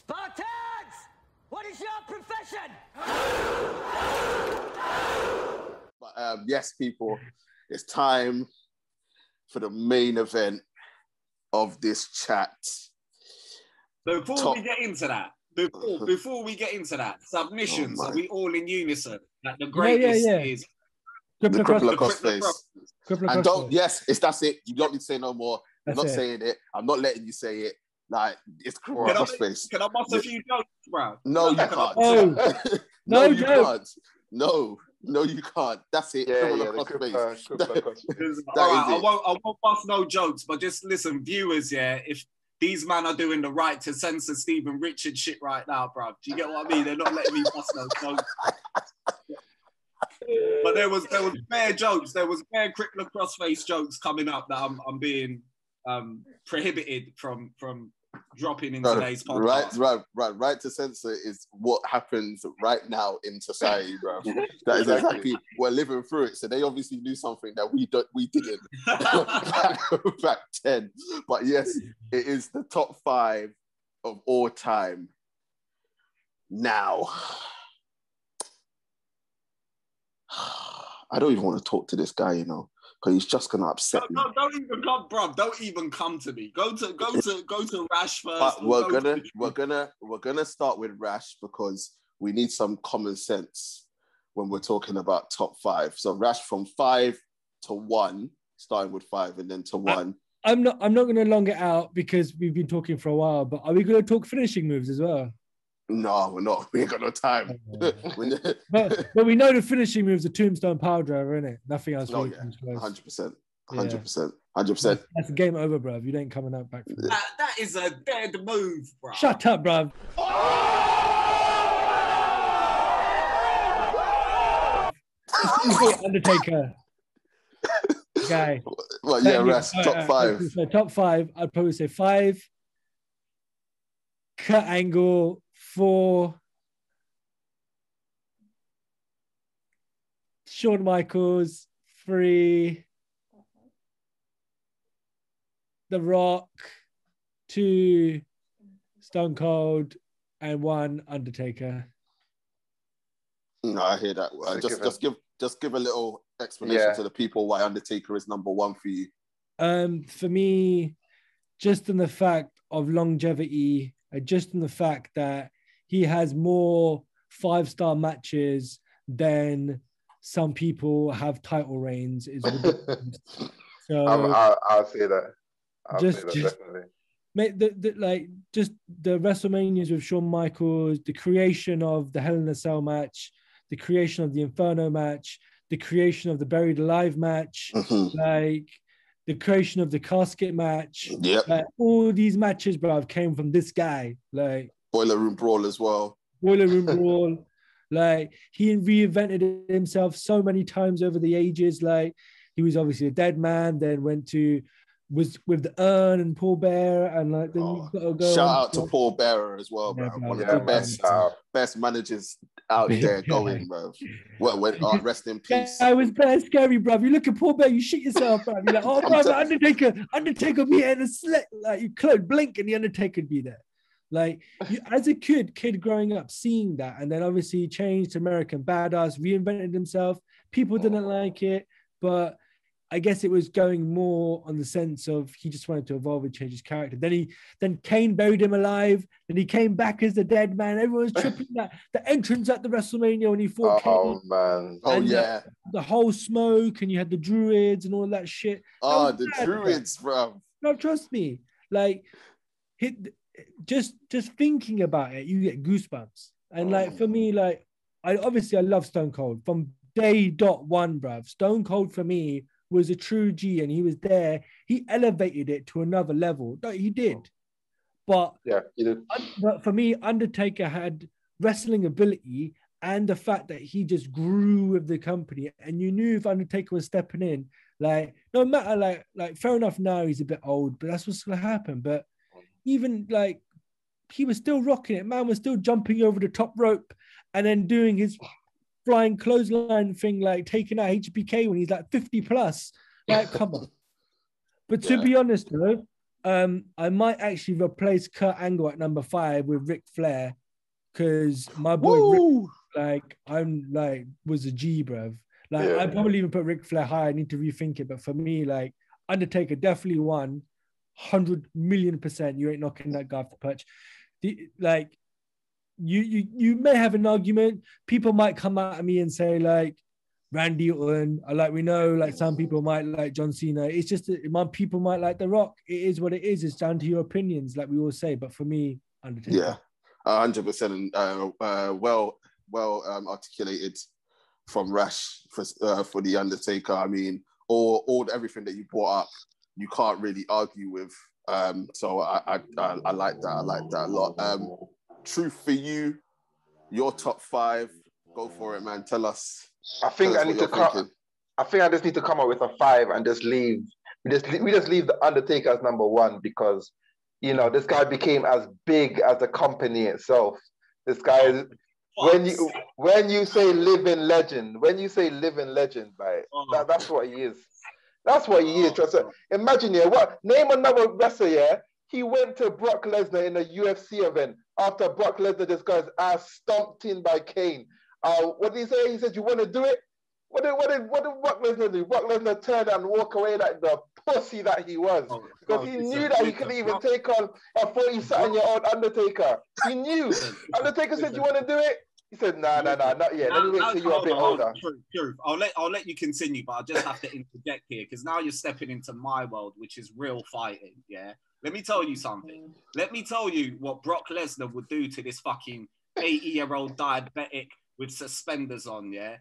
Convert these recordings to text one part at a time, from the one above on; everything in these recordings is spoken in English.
Spartans! What is your profession? Yes, people, it's time for the main event of this chat. Before we get into that, submissions, are we all in unison that the greatest is the crippler crossface? And that's it. You don't need to say no more. I'm not saying it. I'm not letting you say it. Like, it's crippler crossface. Can I bust a few jokes, bro? No, you can't. No, you can't. No, you can't. That's it. Crippler crossface. All right, I won't bust no jokes, but just listen, viewers, if these men are doing the right to censor Stephen Richard shit right now, bro. Do you get what I mean? They're not letting me bust no jokes. But there was bare jokes. There was bare crippler crossface jokes coming up that I'm being prohibited from dropping in today's podcast. Right to censor is what happens right now in society, bro. That is exactly we're living through it. So they obviously knew something that we didn't back 10. But yes, it is the top 5 of all time. Now, I don't even want to talk to this guy, because he's just gonna upset me. No, don't even come, bro. Don't even come to me. Go to Rash first. But we're gonna start with Rash because we need some common sense when we're talking about top 5. So Rash from 5 to 1, starting with 5 and then to 1. I'm not gonna long it out because we've been talking for a while. But are we gonna talk finishing moves as well? No, we're not. We ain't got no time. but we know the finishing moves are tombstone power driver, innit? Nothing else. Oh, yeah. 100%. 100%. That's game over, bruv. You ain't coming out back from that. That is a dead move, bruv. Shut up, bruv. Undertaker. Guy. Well, yeah, Rash, top 5. Top 5, I'd probably say 5. Cut angle, 4. Shawn Michaels, 3. The Rock, 2. Stone Cold, and 1 Undertaker. No, I hear that. Just give a little explanation to the people why Undertaker is number 1 for you. For me, just in the fact of longevity, just in the fact that he has more 5-star matches than some people have title reigns is ridiculous. So I'll say that. Definitely. Mate, just the WrestleManias with Shawn Michaels, the creation of the Hell in a Cell match, the creation of the Inferno match, the creation of the Buried Alive match, the creation of the casket match. Yep. All these matches, bro, came from this guy. Like Boiler Room Brawl as well. Boiler Room Brawl. Like, he reinvented himself so many times over the ages. Like, he was obviously a dead man, then was with the Urn and Paul Bearer, and like then you've got to go. Shout out to Paul Bearer as well, bro. One of the best managers out there going, bro. Well, rest in peace. I was very scary, bro. You look at Paul Bearer, you shit yourself, bro. You're like, oh, bro, Undertaker be here in a slit. Like, you could blink and the Undertaker would be there. Like, as a kid growing up, seeing that, and then obviously he changed to American Badass, reinvented himself. People didn't like it, but I guess it was going more on the sense of he just wanted to evolve and change his character. Then Kane buried him alive. Then he came back as the dead man. Everyone was tripping that the entrance at the WrestleMania when he fought Kane. Oh man! Oh yeah! The whole smoke, and you had the Druids and all that shit. Oh, the Druids, bro. No, trust me. Like, just thinking about it, you get goosebumps. And like for me, like I love Stone Cold from day .1, bruv. Stone Cold for me was a true G, and he was there. He elevated it to another level. No, he did. But yeah, he did. But for me, Undertaker had wrestling ability and the fact that he just grew with the company. And you knew if Undertaker was stepping in, like, no matter, like fair enough, now he's a bit old, but that's what's going to happen. But even like, he was still rocking it. Man was still jumping over the top rope and then doing his flying clothesline thing, like taking out HBK when he's like 50 plus. Like, come on. But to be honest, though, I might actually replace Kurt Angle at number 5 with Ric Flair, because my boy Rick, like, I'm like, was a G, bruv. Like, Yeah. I'd probably even put Ric Flair high. I need to rethink it. But for me, like, Undertaker definitely won 100 million%. You ain't knocking that guy off the perch. Like, you may have an argument. People might come at me and say, like, Randy Orton. Like, we know, like, some people might like John Cena. It's just that people might like The Rock. It is what it is. It's down to your opinions, like we all say. But for me, Undertaker. Yeah, 100%. Well articulated from Rash for the Undertaker. I mean, everything that you brought up, you can't really argue with. So I like that. I like that a lot. Truth for you, your top 5. Go for it, man. Tell us. I think I just need to come up with a 5 and just leave. We just leave the Undertaker as number 1 because, you know, this guy became as big as the company itself. This guy is when you say living legend, like that's what he is. That's what he is. Imagine, name another wrestler, yeah. He went to Brock Lesnar in a UFC event after Brock Lesnar just got his ass stomped in by Kane. What did he say? He said, "You want to do it?" What did Brock Lesnar do? Brock Lesnar turned and walked away like the pussy that he was, because he knew that he couldn't even take on a 40-something-year-old Undertaker. He knew. Undertaker said, "You want to do it?" He said, "Nah, not yet. Let me wait till you're a bit older." True. I'll let you continue, but I just have to interject here because now you're stepping into my world, which is real fighting. Yeah. Let me tell you something. Let me tell you what Brock Lesnar would do to this fucking 80-year-old diabetic with suspenders on. Yeah.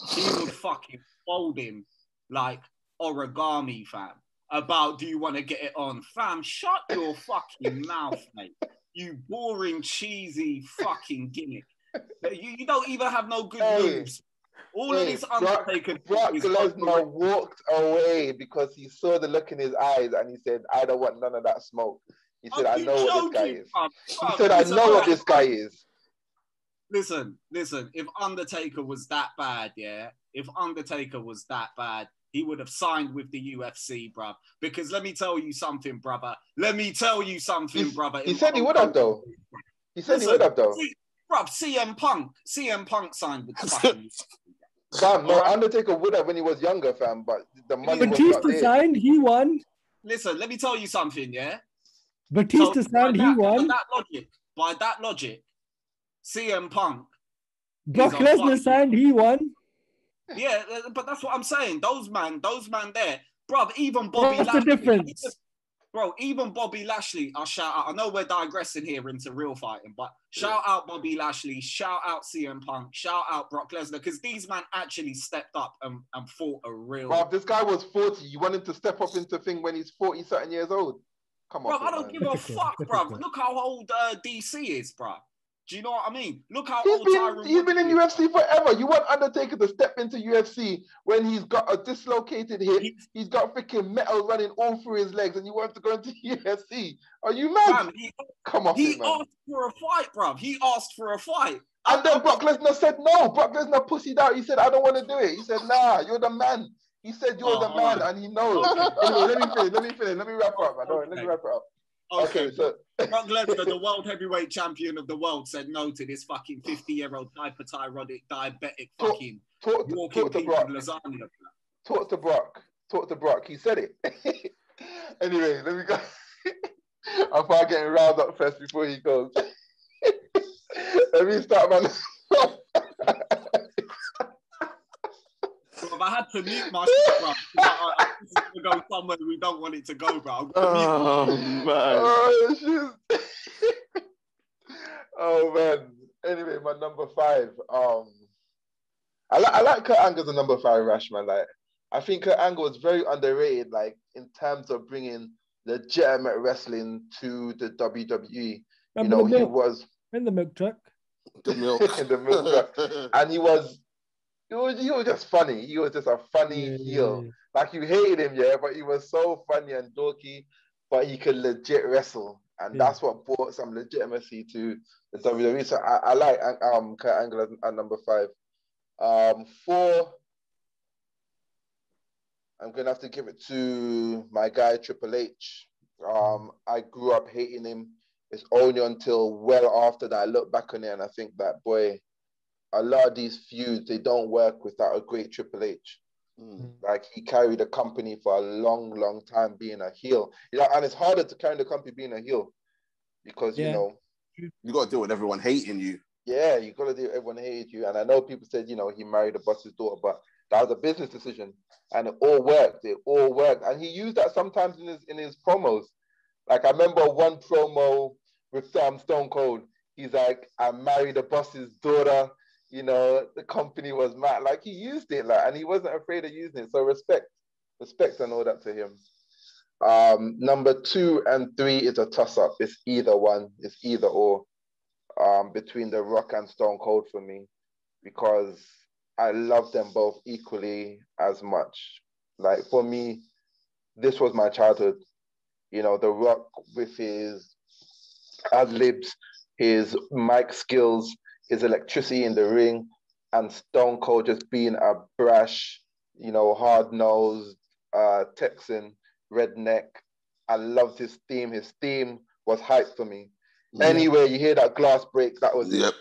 He would fucking fold him like origami, fam. About, do you want to get it on? Fam, shut your fucking mouth, mate. You boring, cheesy fucking gimmick. You don't even have no good moves. All of this Undertaker. Brock Lesnar walked away because he saw the look in his eyes and he said, "I don't want none of that smoke." He said, "I know what this guy is." He said, "I know what this guy is." Listen. If Undertaker was that bad, yeah. If Undertaker was that bad, he would have signed with the UFC, bruv. Because let me tell you something, brother. He said he would have, though. Bruv, CM Punk signed with the fucking... Fam, no, Undertaker would have when he was younger, fam, but the money was not there. signed, he won. Listen, let me tell you something, yeah? Batista signed, he won. By that logic, CM Punk... Brock Lesnar signed, he won. Yeah, but that's what I'm saying. Those man there, bruv, even Bobby Lashley... What's the difference? Bro, even Bobby Lashley, I'll shout out. I know we're digressing here into real fighting, but shout out Bobby Lashley, shout out CM Punk, shout out Brock Lesnar, because these men actually stepped up and fought a real... Bro, this guy was 40. You want him to step up into thing when he's 40-something years old? Come on, bro. I don't give a fuck, bro. Look how old DC is, bro. Do you know what I mean? Look how old Tyron... He's been in UFC forever. You want Undertaker to step into UFC when he's got a dislocated hip, he's got freaking metal running all through his legs, and you want him to go into UFC? Are you mad? Man, come on, he asked for a fight, bruv. He asked for a fight. And then Brock Lesnar said no. Brock Lesnar pussied out. He said, "I don't want to do it." He said, "Nah, you're the man." He said, "You're the man," right. And he knows. Okay. Anyway, let me finish. Let me wrap up. Let me wrap it up. Okay, so Brock Lesnar, the world heavyweight champion of the world, said no to this fucking 50-year-old hyperthyroidic diabetic fucking walking piece of lasagna. Talk to Brock. He said it. Anyway, let me go. I'm far getting riled up first before he goes. Let me start, man. If I had to mute my shit, bro, I to go somewhere we don't want it to go, bro. Man. Oh man. Anyway, my number 5. I like Kurt Angle's the number 5 Rash, man. Like, I think Kurt Angle was very underrated, like in terms of bringing legitimate wrestling to the WWE. He was in the milk truck. The milk. In the milk truck, and he was just funny. He was just a funny heel. Like, you hated him, yeah, but he was so funny and dorky, but he could legit wrestle. And that's what brought some legitimacy to the WWE. So I like Kurt Angle at number 5. 4, I'm gonna have to give it to my guy Triple H. I grew up hating him. It's only until well after that I look back on it and I think that, boy, a lot of these feuds, they don't work without a great Triple H. Like, he carried the company for a long, long time being a heel. And it's harder to carry the company being a heel because, you know, you got to deal with everyone hating you. Yeah, you got to deal with everyone hated you. And I know people said, you know, he married the boss's daughter, but that was a business decision. And it all worked. It all worked. And he used that sometimes in his promos. Like, I remember one promo with Stone Cold. He's like, I married the boss's daughter. You know, the company was mad. Like, he used it, like, and he wasn't afraid of using it. So respect and all that to him. Number 2 and 3 is a toss-up. It's either one. It's either or between The Rock and Stone Cold for me, because I love them both equally as much. Like, for me, this was my childhood. You know, The Rock with his ad-libs, his mic skills, his electricity in the ring, and Stone Cold just being a brash, you know, hard-nosed Texan redneck. I loved his theme. His theme was hype for me. Anyway, you hear that glass break, that was it.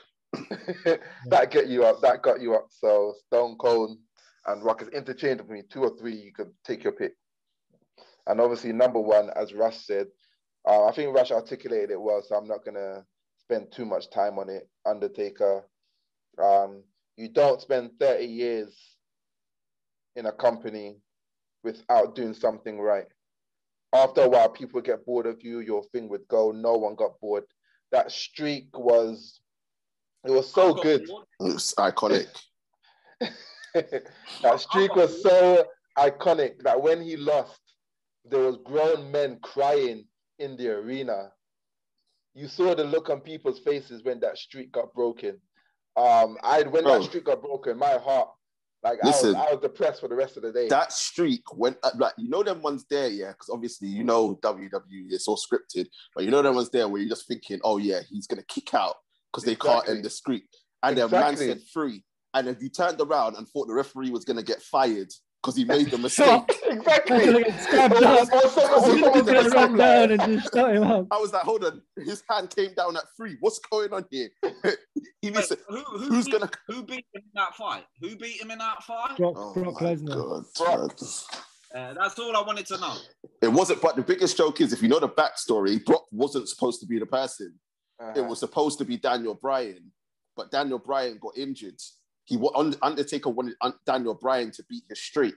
That got you up. So Stone Cold and Rock is interchangeable for me. 2 or 3, you could take your pick. And obviously, number 1, as Rush said, I think Rush articulated it well, so I'm not going to spend too much time on it. Undertaker. You don't spend 30 years in a company without doing something right. After a while, people get bored of you. Your thing would go. No one got bored. That streak was so good. It was iconic. That streak was so iconic that when he lost, there was grown men crying in the arena. You saw the look on people's faces when that streak got broken. That streak got broken, my heart, like, listen, I was depressed for the rest of the day. That streak went, like, you know them ones there, yeah, because obviously, you know, WWE, it's all scripted, but you know them ones there where you're just thinking, oh yeah, he's going to kick out because they can't end the streak. And then man said 3. And then you turned around and thought the referee was going to get fired because he made the mistake. Exactly. I was like, hold on, his hand came down at 3. What's going on here? Who beat him in that fight? Who beat him in that fight? Brock Lesnar. That's all I wanted to know. It wasn't, but the biggest joke is, if you know the backstory, Brock wasn't supposed to be the person. It was supposed to be Daniel Bryan, but Daniel Bryan got injured. Undertaker wanted Daniel Bryan to beat his streak,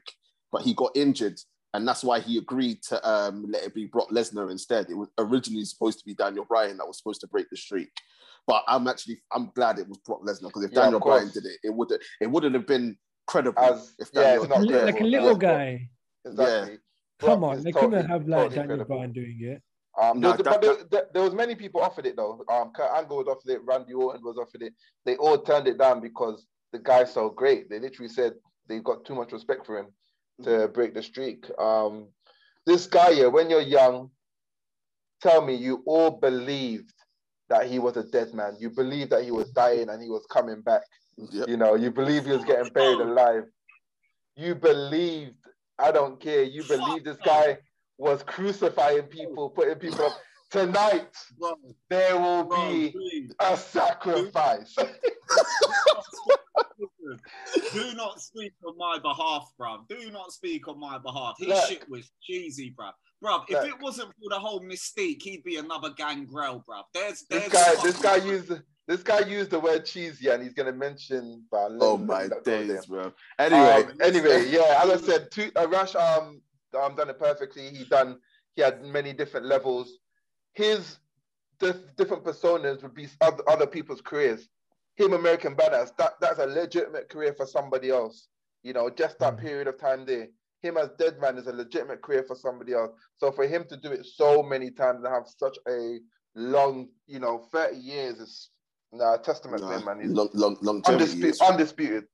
but he got injured, and that's why he agreed to let it be Brock Lesnar instead. It was originally supposed to be Daniel Bryan that was supposed to break the streak, but I'm glad it was Brock Lesnar, because if Daniel Bryan did it, it wouldn't have been credible. It's not like a little guy. Exactly. Yeah. Come on, they couldn't have like Daniel Bryan doing it. There was many people offered it though. Kurt Angle was offered it. Randy Orton was offered it. They all turned it down because the guy's so great. They literally said they got too much respect for him to break the streak. This guy, when you're young, tell me, you all believed that he was a dead man. You believed that he was dying and he was coming back. Yep. You know, you believed he was getting buried alive. You believed, I don't care, you believed this guy was crucifying people, putting people up. Tonight, there will be a sacrifice. Do not speak on my behalf, bruv. Do not speak on my behalf. His shit was cheesy, bruv. Bruv, if it wasn't for the whole mystique, he'd be another Gangrel, bruv. This guy used the word cheesy, and he's gonna mention. Oh my days, bro. Anyway, yeah. As I said, Rush done it perfectly. He had many different levels. His different personas would be other people's careers. Him, American Badass, that's a legitimate career for somebody else. You know, just that period of time there. Him as Deadman is a legitimate career for somebody else. So for him to do it so many times and have such a long, 30 years is a testament to him, man. He's longevity undisputed.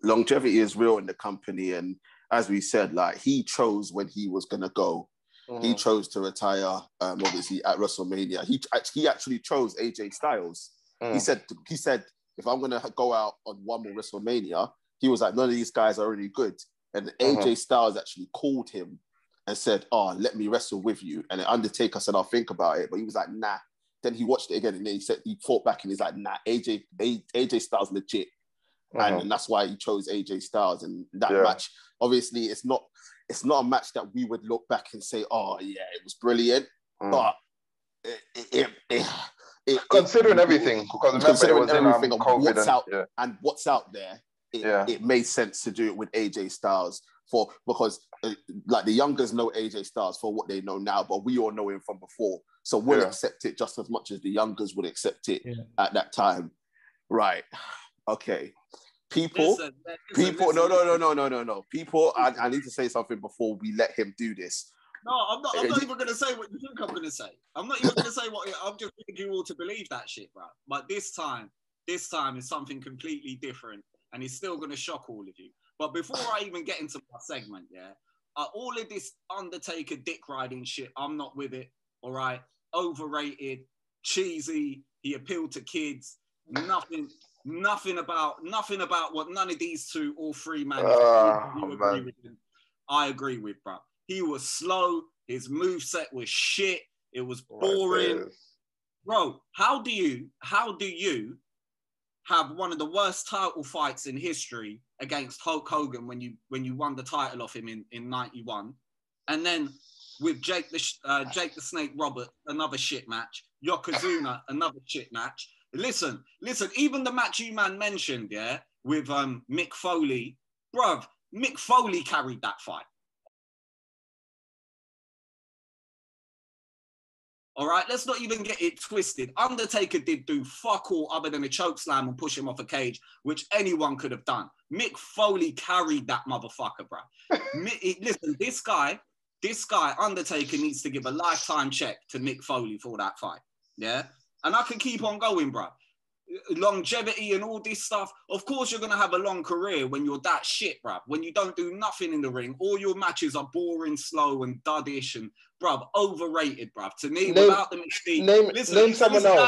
Longevity is real in the company, and as we said, like, he chose when he was gonna go. he chose to retire. Obviously at WrestleMania, he actually chose AJ Styles. He said if I'm gonna go out on one more WrestleMania, he was like, none of these guys are really good. And AJ Styles actually called him and said, "Oh, let me wrestle with you." And the Undertaker said, "I'll think about it." But he was like, "Nah." Then he watched it again and then he fought back and he's like, "Nah, AJ Styles legit." And that's why he chose AJ Styles. And that match, obviously, it's not a match that we would look back and say, "Oh yeah, it was brilliant." But considering everything, because remember it was everything of COVID and what's out there, it made sense to do it with AJ Styles because like the youngers know AJ Styles for what they know now, but we all know him from before, so we'll accept it just as much as the youngers would accept it at that time, right? Okay, people. No. People, I need to say something before we let him do this. No, I'm not even going to say what you think I'm going to say. I'm not even going to say what I'm just thinking you all to believe that shit, bro. But this time is something completely different, and it's still going to shock all of you. But before I even get into my segment, all of this Undertaker dick riding shit, I'm not with it. All right, overrated, cheesy. He appealed to kids. Nothing about what none of these two or three man. Agree with him. I agree with, bro. He was slow. His moveset was shit. It was boring. Bro, how do you have one of the worst title fights in history against Hulk Hogan when you won the title off him in 91, and then with Jake the Snake Robert, another shit match, Yokozuna, another shit match. Listen, even the match you man mentioned, with Mick Foley, bruv, Mick Foley carried that fight. All right, let's not even get it twisted. Undertaker did do fuck all other than a chokeslam and push him off a cage, which anyone could have done. Mick Foley carried that motherfucker, bro. Listen, this guy, Undertaker needs to give a lifetime check to Mick Foley for that fight. Yeah, and I can keep on going, bro. Longevity and all this stuff. Of course, you're gonna have a long career when you're that shit, bruv. When you don't do nothing in the ring, all your matches are boring, slow, and duddish, and bruv, overrated, bruv. To me, without the mystique. Name someone else. No.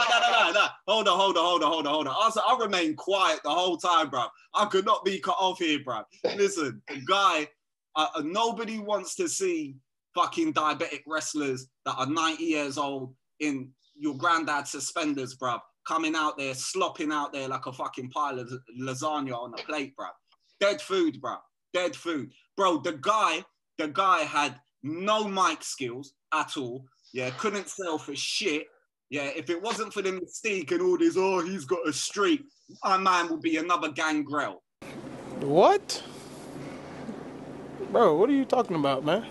Hold on. I remain quiet the whole time, bruv. I could not be cut off here, bruv. Listen, guy, nobody wants to see fucking diabetic wrestlers that are 90 years old in your granddad's suspenders, bruv, coming out there, slopping out there like a fucking pile of lasagna on a plate, bruv. Dead food, bruv. Dead food. Bro, the guy had no mic skills at all. Yeah, couldn't sell for shit. Yeah, if it wasn't for the mystique and all this, he's got a streak, my man would be another Gangrel. What? Bro, what are you talking about, man?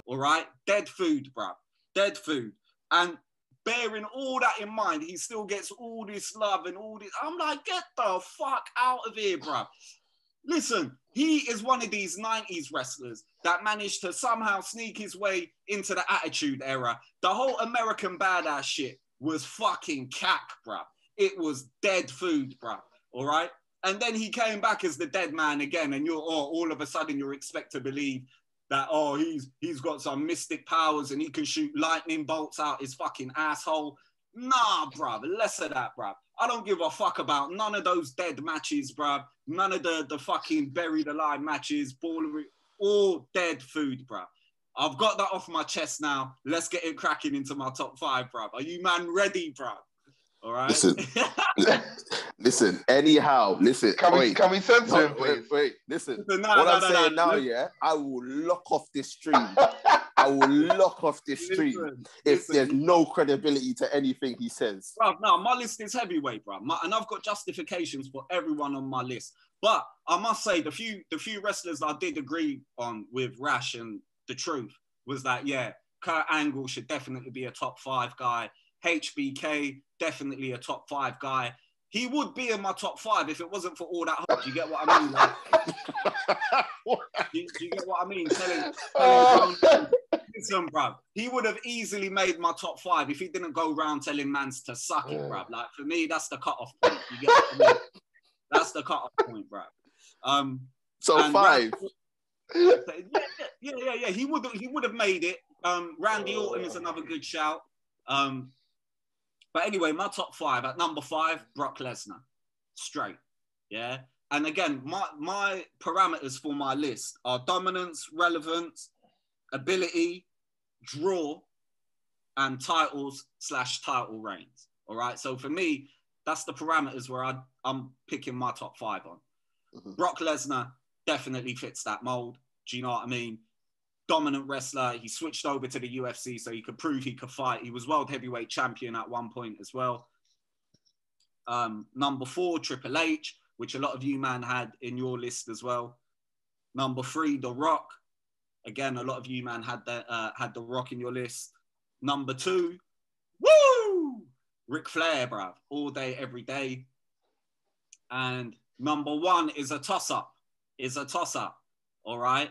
All right? Dead food, bruv. Dead food. And bearing all that in mind, he still gets all this love and all this. I'm like, get the fuck out of here, bruv. Listen, he is one of these 90s wrestlers that managed to somehow sneak his way into the Attitude Era. The whole American Badass shit was fucking cack, bruv. It was dead food, bruv. All right? And then he came back as the dead man again, and all of a sudden you're expected to believe that, he's got some mystic powers and he can shoot lightning bolts out his fucking asshole. Nah, bruv, less of that, bruv. I don't give a fuck about none of those dead matches, bruv. None of the fucking buried alive matches, ballery, all dead food, bruv. I've got that off my chest now. Let's get it cracking into my top 5, bruv. Are you man ready, bruv? All right. Listen. Anyhow, listen. Can we censor him, please? Wait. Listen. I'm saying now, I will lock off this stream. I will lock off this stream if there's no credibility to anything he says. Bro, no, my list is heavyweight, bro. And I've got justifications for everyone on my list. But I must say, the few wrestlers I did agree on with Rash and the truth was that, Kurt Angle should definitely be a top 5 guy. HBK, definitely a top 5 guy. He would be in my top 5 if it wasn't for all that hope. Do you get what I mean? Do you get what I mean? Listen, bruv, he would have easily made my top 5 if he didn't go around telling mans to suck it, bruv. Like, for me, that's the cutoff point. You get what I mean? That's the cutoff point, bruv. So 5. Yeah. He would have made it. Randy Orton is another good shout. But anyway, my top 5 at number 5, Brock Lesnar, straight. Yeah. And again, my parameters for my list are dominance, relevance, ability, draw, and titles/title reigns. All right. So for me, that's the parameters where I'm picking my top 5 on. Mm-hmm. Brock Lesnar definitely fits that mold. Do you know what I mean? Dominant wrestler. He switched over to the UFC so he could prove he could fight. He was world heavyweight champion at one point as well. Number 4, Triple H, which a lot of you, man, had in your list as well. Number 3, The Rock. Again, a lot of you, man, had The Rock in your list. Number 2, woo! Ric Flair, bruv. All day, every day. And number 1 is a toss-up. All right?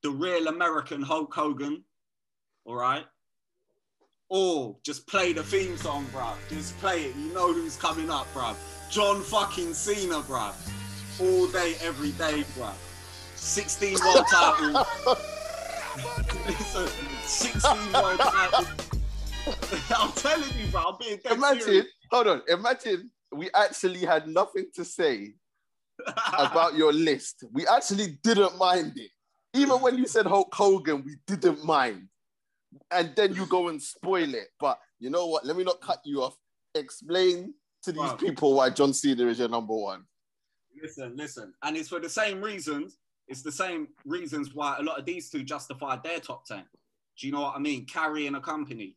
The real American Hulk Hogan. All right? Or just play the theme song, bruv. Just play it. You know who's coming up, bruv. John fucking Cena, bruv. All day, every day, bruv. 16 world titles. 16 world titles. I'm telling you, bro. I'm being dead serious. Hold on. Imagine we actually had nothing to say about your list. We actually didn't mind it. Even when you said Hulk Hogan, we didn't mind. And then you go and spoil it. But you know what? Let me not cut you off. Explain to these people why John Cena is your number 1. Listen. And it's for the same reasons. It's the same reasons why a lot of these two justified their top 10. Do you know what I mean? Carrying a company.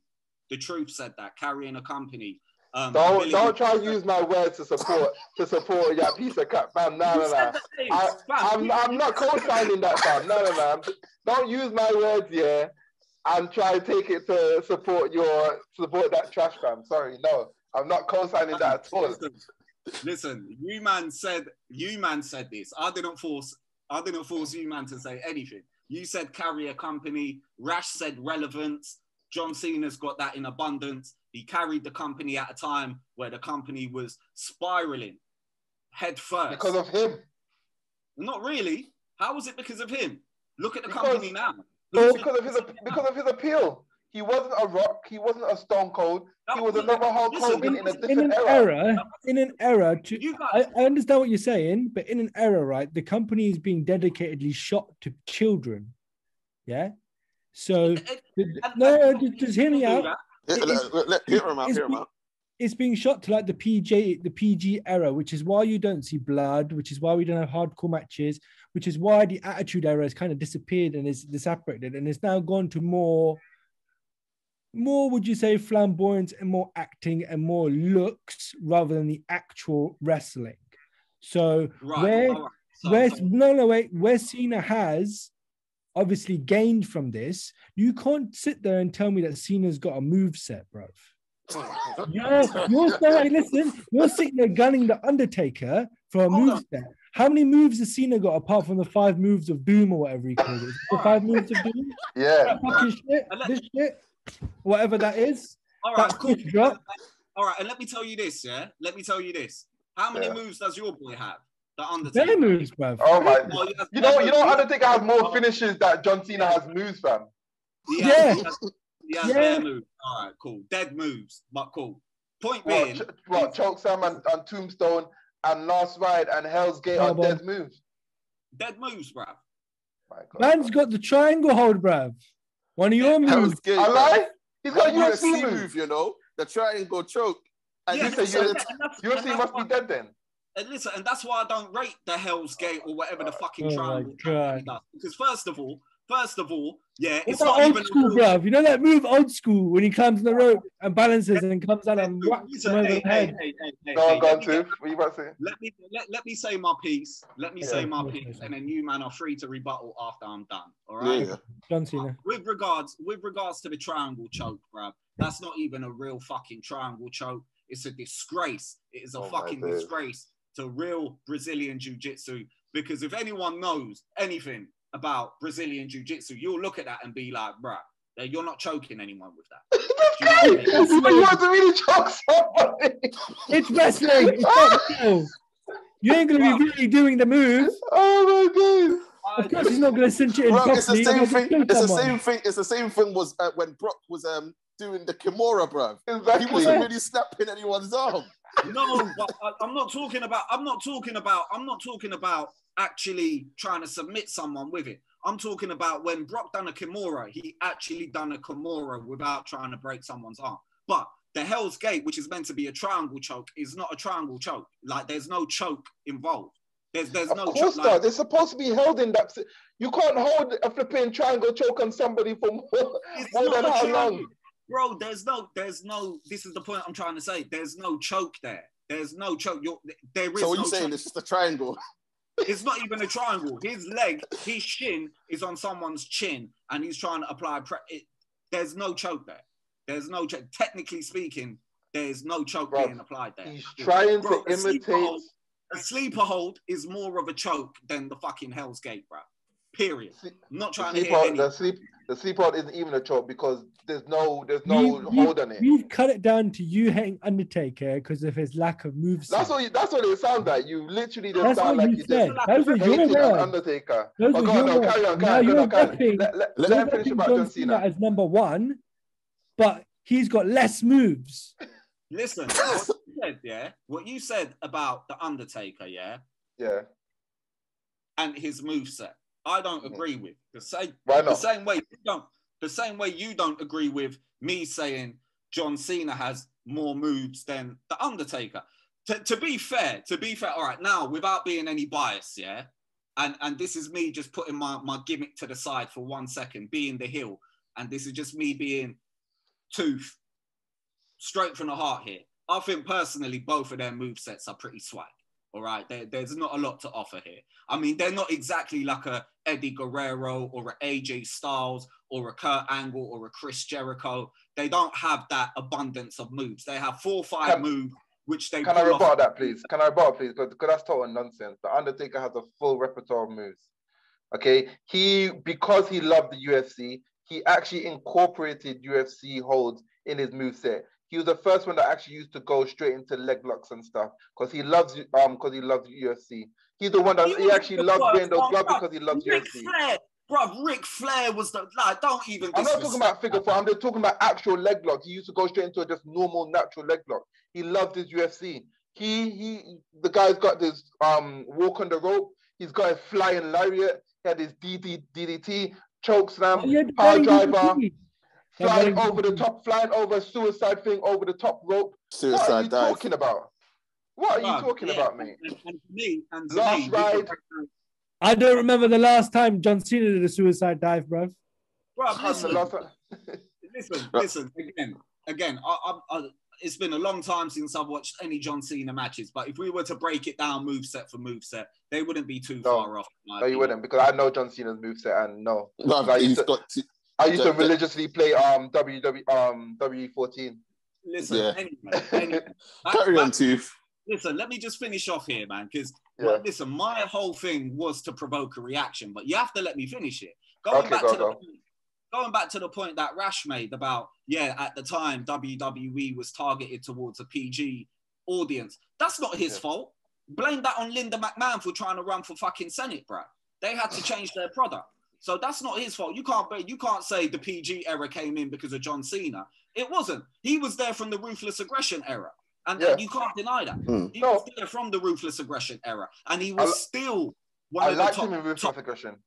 The Truth said that. Carrying a company. Don't try to use my words to support that piece of crap, fam. No. I'm not co-signing that, fam. No. Don't use my words, yeah, and try to take it to support that trash, fam. Sorry, no. I'm not co-signing that at all. Listen, you man said this. I didn't force you man to say anything. You said carry a company. Rash said relevance. John Cena's got that in abundance. He carried the company at a time where the company was spiraling head first. Because of him. Not really. How was it because of him? Look at the company now. Because of his appeal. He wasn't a Rock. He wasn't a Stone Cold. He was another Hulk Hogan in a different era. In an era, I understand what you're saying, but in an era, right, the company is being dedicatedly shot to children. Yeah? So, just hear me out. Hear him out. It's being shot to like the PG era, which is why you don't see blood, which is why we don't have hardcore matches, which is why the Attitude Era has kind of disappeared and is separated, and it's now gone to more, would you say, flamboyance and more acting and more looks rather than the actual wrestling. So where Cena has obviously gained from this, you can't sit there and tell me that Cena's got a move set, bro. You're sitting there gunning the Undertaker for a move set. How many moves has Cena got apart from the 5 moves of Doom or whatever he called it? The 5 moves of Doom? Yeah. That fucking shit, this shit, whatever that is. All right, cool. All right, and let me tell you this, yeah? How many moves does your boy have? The Undertaker. Their moves, bro. Oh my! You know, Undertaker has more finishes that John Cena has moves, fam. He has their moves. All right, cool. Dead moves, but cool. Point being, Chokeslam and Tombstone and Last Ride and Hell's Gate are dead moves. Dead moves, bruv. Man's got the triangle hold, bruv. One of your moves. I lie. He's got a UFC move, you know, the triangle choke. And UFC must be dead then. And listen, and that's why I don't rate the Hell's Gate or whatever the fucking triangle does. Because first of all, yeah, it's not old even school, bruv. You know that move, old school, when he climbs the rope and balances and comes out and whacks him over the head. Go on, Tiff. What are you about to say? Let me say my piece. And then you, man, are free to rebuttal after I'm done. All right. Yeah. John Cena. With regards to the triangle choke, bruv, that's not even a real fucking triangle choke. It's a disgrace. It is a fucking disgrace to real Brazilian Jiu-Jitsu. Because if anyone knows anything about Brazilian Jiu-Jitsu, you'll look at that and be like, bruh, you're not choking anyone with that. You want to really choke somebody? It's wrestling. It's not real. You ain't going to be really doing the moves. Oh my God. Of course, he's not going to cinch it in Bro, properly. it's the same He's thing. gonna kill It's the someone. same thing. It's the same thing was when Brock was doing the Kimura, bro. Exactly. He wasn't really snapping anyone's arm. No, but I'm not talking about actually trying to submit someone with it. I'm talking about when Brock done a Kimura, he actually done a Kimura without trying to break someone's arm. But the Hell's Gate, which is meant to be a triangle choke, is not a triangle choke. Like, there's no choke involved. There's Of no course choke. not. They're supposed to be held in that. You can't hold a flipping triangle choke on somebody for more than how long? Bro, there's no, this is the point I'm trying to say. There's no choke there. There's no choke. There is So what no you saying? choke. It's just a triangle. It's not even a triangle. His leg, his shin is on someone's chin, and he's trying to apply there's no choke there. There's no choke. Technically speaking, there's no choke being applied there. He's trying to imitate. A sleeper hold is more of a choke than the fucking Hell's Gate, bro. Period. I'm not trying to hear the sleep hold isn't even a choke because there's no hold on it. We've cut it down to you hating Undertaker because of his lack of moves. That's what it sounds like. You literally just That's sound what like you you said. just Those were your hated words. Undertaker. Those Oh, were go your on, no, words. carry on. Now you're repping Let him finish about John Cena. as number one, but he's got less moves. Listen, what you said about the Undertaker, yeah, and his moveset, I don't agree with. Why not? The same way you don't agree with me saying John Cena has more moves than the Undertaker. To be fair, all right, now without being any bias, yeah, and this is me just putting my gimmick to the side for 1 second, being the heel, and this is just me being Tooth, straight from the heart here. I think personally both of their movesets are pretty swag. All right, there's not a lot to offer here. I mean, they're not exactly like a Eddie Guerrero or a AJ Styles or a Kurt Angle or a Chris Jericho. They don't have that abundance of moves. They have 4 or 5 moves, which they Can I rebut that, please? Because that's total nonsense. The Undertaker has a full repertoire of moves. Okay, because he loved the UFC, he actually incorporated UFC holds in his moveset. He was the first one that actually used to go straight into leg locks and stuff because he loves UFC. He's the one that he actually loves wearing those gloves because he loves UFC. Ric Flair was the don't even. I'm not talking about figure four. I'm just talking about actual leg locks. He used to go straight into a just normal, natural leg lock. He loved his UFC. The guy's got this walk on the rope. He's got his flying lariat. He had his DDT, choke slam, power driver. Flying over the top, flying over a suicide thing over the top rope. What are you talking about? What are you talking about, mate? And last ride. I don't remember the last time John Cena did a suicide dive, bro. Listen. Again. It's been a long time since I've watched any John Cena matches. But if we were to break it down moveset for moveset, they wouldn't be too far off. No, you wouldn't, because I know John Cena's moveset, and I used to religiously play WWE14. Listen, anyway, carry on, Tooth. Listen, let me just finish off here, man, because listen, my whole thing was to provoke a reaction, but you have to let me finish it. Going back to the point that Rash made about, at the time WWE was targeted towards a PG audience. That's not his fault. Blame that on Linda McMahon for trying to run for fucking Senate, bro. They had to change their product. So that's not his fault. You can't say the PG era came in because of John Cena. It wasn't. He was there from the ruthless aggression era. And you can't deny that. He was there from the ruthless aggression era. And he was still one of the top. I liked him in ruthless aggression.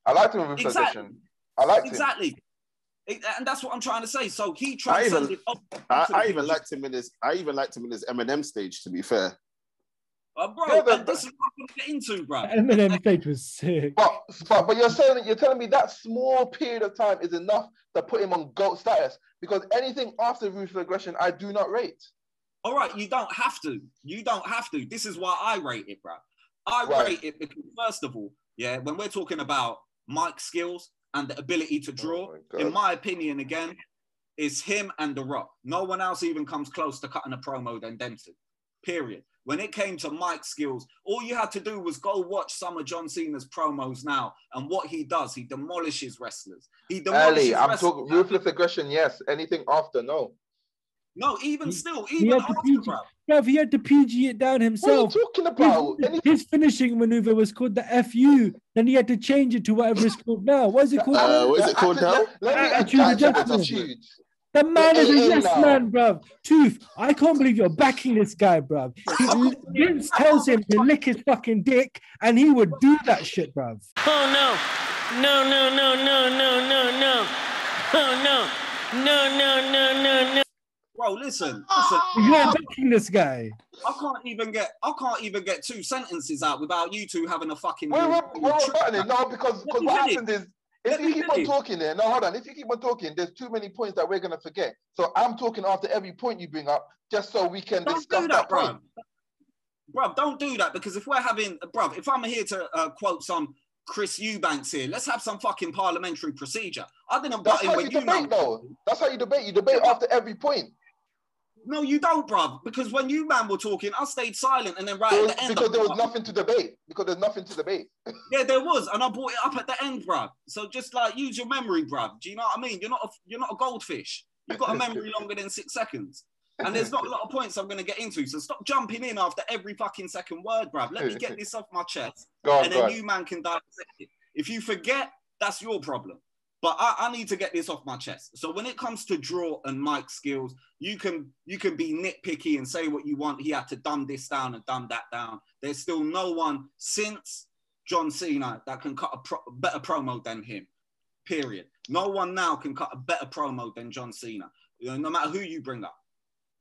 I liked him in ruthless aggression. I liked him. Exactly. And that's what I'm trying to say. So he transcended. I even liked him in his Eminem stage, to be fair. This is what I'm going to get into, bro. Eminem stage was sick. But you're telling me that small period of time is enough to put him on GOAT status, because anything after ruthless aggression, I do not rate. All right, you don't have to. This is why I rate it, bro. I rate it because, first of all, when we're talking about mic skills and the ability to draw, in my opinion, again, it's him and The Rock. No one else even comes close to cutting a promo than them two. Period. When it came to mic skills, all you had to do was go watch some of John Cena's promos now, and what he does, he demolishes wrestlers. I'm talking ruthless aggression, yes. Anything after, no. No, even still, He even had to after, PG, bro. bruv, he had to PG it down What are you himself. talking about? His finishing maneuver was called the FU. Then he had to change it to whatever it's called now. What is it called? What is it called now? Let me Attitude attach the adjustment. attitude. The man is a AM yes now. man, bruv. Tooth, I can't believe you're backing this guy, bruv. Vince tells him to lick his fucking dick, and he would do that shit, bruv. Oh no. No, no, no, no, no, no, no. Oh no. No, no, no, no, no. Bro, listen. You're backing this guy. I can't even get 2 sentences out without you two having a fucking. We're buttoning now because Let me what finish. happens is if Let you me keep on finish. talking there, no, hold on. If you keep on talking, there's too many points that we're gonna forget. So I'm talking after every point you bring up, just so we can Don't discuss do that that, point. bro. Don't do that, because if we're having, bro, if I'm here to quote some Chris Eubanks here, let's have some fucking parliamentary procedure. I didn't butt That's in how when you you debate, man. though. That's how you debate. You debate after every point. No, you don't, bruv. Because when you man were talking, I stayed silent, and then right at the end, Because there was nothing to debate. Because there's nothing to debate. Yeah, there was, and I brought it up at the end, bruv. So just like use your memory, bruv. Do you know what I mean? You're not a goldfish. You've got a memory longer than 6 seconds. And there's not a lot of points I'm going to get into. So stop jumping in after every fucking second word, bruv. Let me get this off my chest. And then you man can dissect it. If you forget, that's your problem. But I need to get this off my chest. So when it comes to draw and mic skills, you can be nitpicky and say what you want. He had to dumb this down and dumb that down. There's still no one since John Cena that can cut a better promo than him, period. No one now can cut a better promo than John Cena, no matter who you bring up.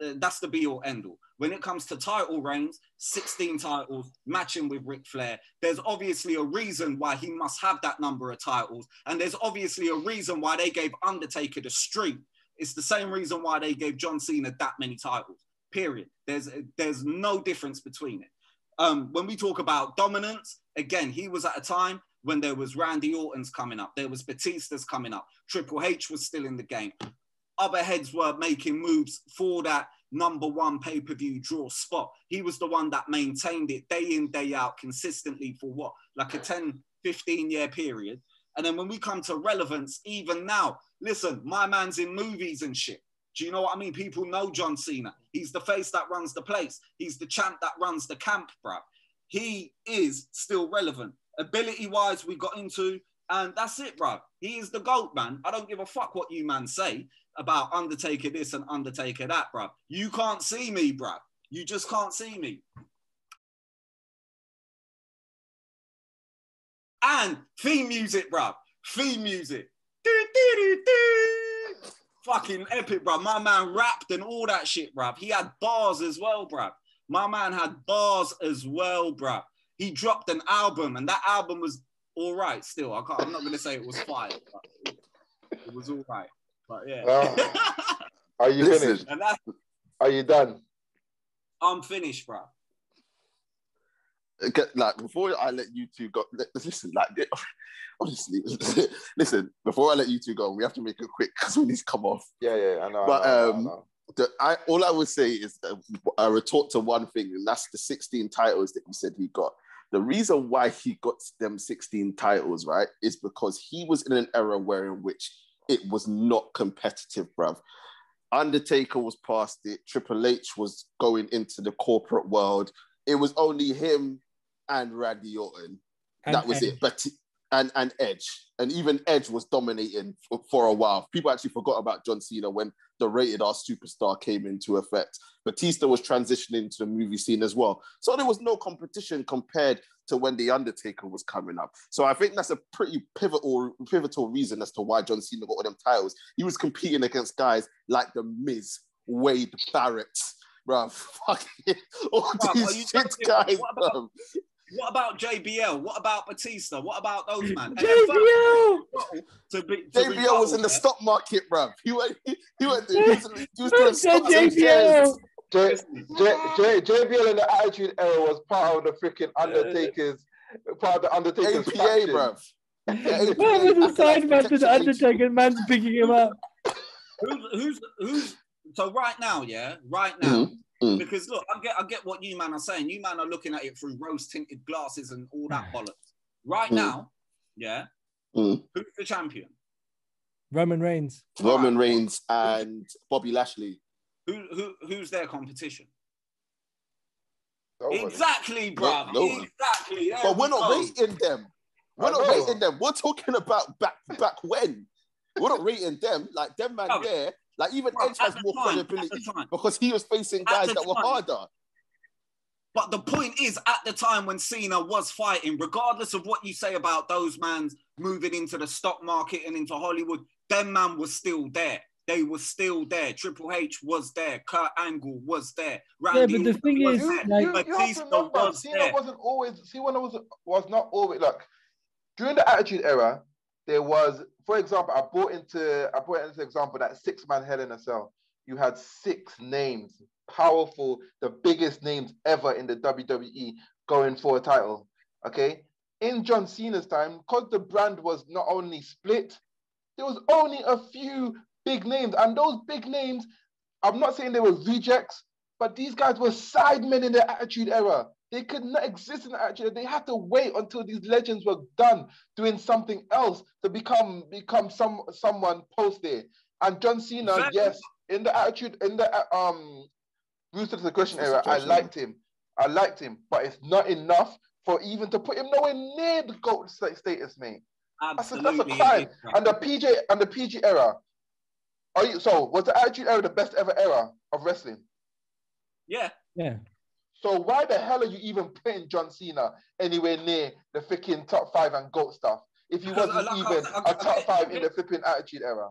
That's the be-all, end-all. When it comes to title reigns, 16 titles, matching with Ric Flair, there's obviously a reason why he must have that number of titles, and there's obviously a reason why they gave Undertaker the streak. It's the same reason why they gave John Cena that many titles, period. There's no difference between it. When we talk about dominance, again, he was at a time when there was Randy Orton's coming up, there was Batista's coming up, Triple H was still in the game. Other heads were making moves for that #1 pay-per-view draw spot. He was the one that maintained it day in, day out consistently for what? Like a 10, 15-year period. And then when we come to relevance, even now, listen, my man's in movies and shit. Do you know what I mean? People know John Cena. He's the face that runs the place. He's the champ that runs the camp, bruv. He is still relevant. Ability-wise, we got into, and that's it, bruv. He is the GOAT, man. I don't give a fuck what you man say about Undertaker this and Undertaker that, bruv. You can't see me, bruv. You just can't see me. And theme music, bruv. Theme music. Fucking epic, bruv. My man rapped and all that shit, bruv. He had bars as well, bruv. My man had bars as well, bruv. He dropped an album, and that album was all right still. I'm not going to say it was fire, but it was all right. But yeah. Are you finished? Are you done? I'm finished, bro. Like, before I let you two go, listen, like, honestly, listen, before I let you two go, we have to make it quick because we need to come off. Yeah, I know. But I know. all I would say is a retort to one thing, and that's the 16 titles that you said he got. The reason why he got them 16 titles, right, is because he was in an era in which it was not competitive, bruv. Undertaker was past it. Triple H was going into the corporate world. It was only him and Randy Orton. And that was Edge. It. But and Edge. And even Edge was dominating for a while. People actually forgot about John Cena when the Rated R Superstar came into effect. Batista was transitioning to the movie scene as well. So there was no competition compared to when The Undertaker was coming up. So I think that's a pretty pivotal reason as to why John Cena got all them titles. He was competing against guys like The Miz, Wade Barrett, bruv, fucking all these shit guys, bruv. What about JBL? What about Batista? What about those man? JBL! JBL was in the stock market, bruv. He was doing stocks and JBL. shares. JBL in the Attitude Era was part of the freaking Undertaker's APA, faction. bruv. What was the side man to the Undertaker? Man's picking him up. Who's so right now, because look, I get what you man are saying. You man are looking at it through rose-tinted glasses and all that bollocks. Right now, who's the champion? Roman Reigns. Roman Reigns and Bobby Lashley. Who's their competition? Nobody. Exactly, bruv. No. Exactly. But we're not rating them. We're not rating them. We're talking about back when. We're not rating them. Like, them man there, like, even Edge has more credibility because he was facing guys that were harder. But the point is, at the time when Cena was fighting, regardless of what you say about those mans moving into the stock market and into Hollywood, them man was still there. They were still there. Triple H was there. Kurt Angle was there. Randy but the thing is, you have to remember, Cena wasn't always. Cena was not always like during the Attitude Era. There was, for example, I brought into example that 6-man Hell in a Cell. You had 6 names, powerful, the biggest names ever in the WWE going for a title. Okay, in John Cena's time, because the brand was not only split, there was only a few big names, and those big names, I'm not saying they were rejects, but these guys were sidemen in the Attitude Era. They could not exist in the Attitude Era. They had to wait until these legends were done doing something else to become someone post there. And John Cena, yes, in the Attitude, in the Roots of the Aggression era, I liked him, but it's not enough for even to put him nowhere near the GOAT status, mate. Absolutely. That's a crime. And the PG era. Was the Attitude Era the best ever era of wrestling? Yeah. So why the hell are you even putting John Cena anywhere near the freaking top 5 and GOAT stuff if he wasn't even a top 5 in the flipping Attitude Era?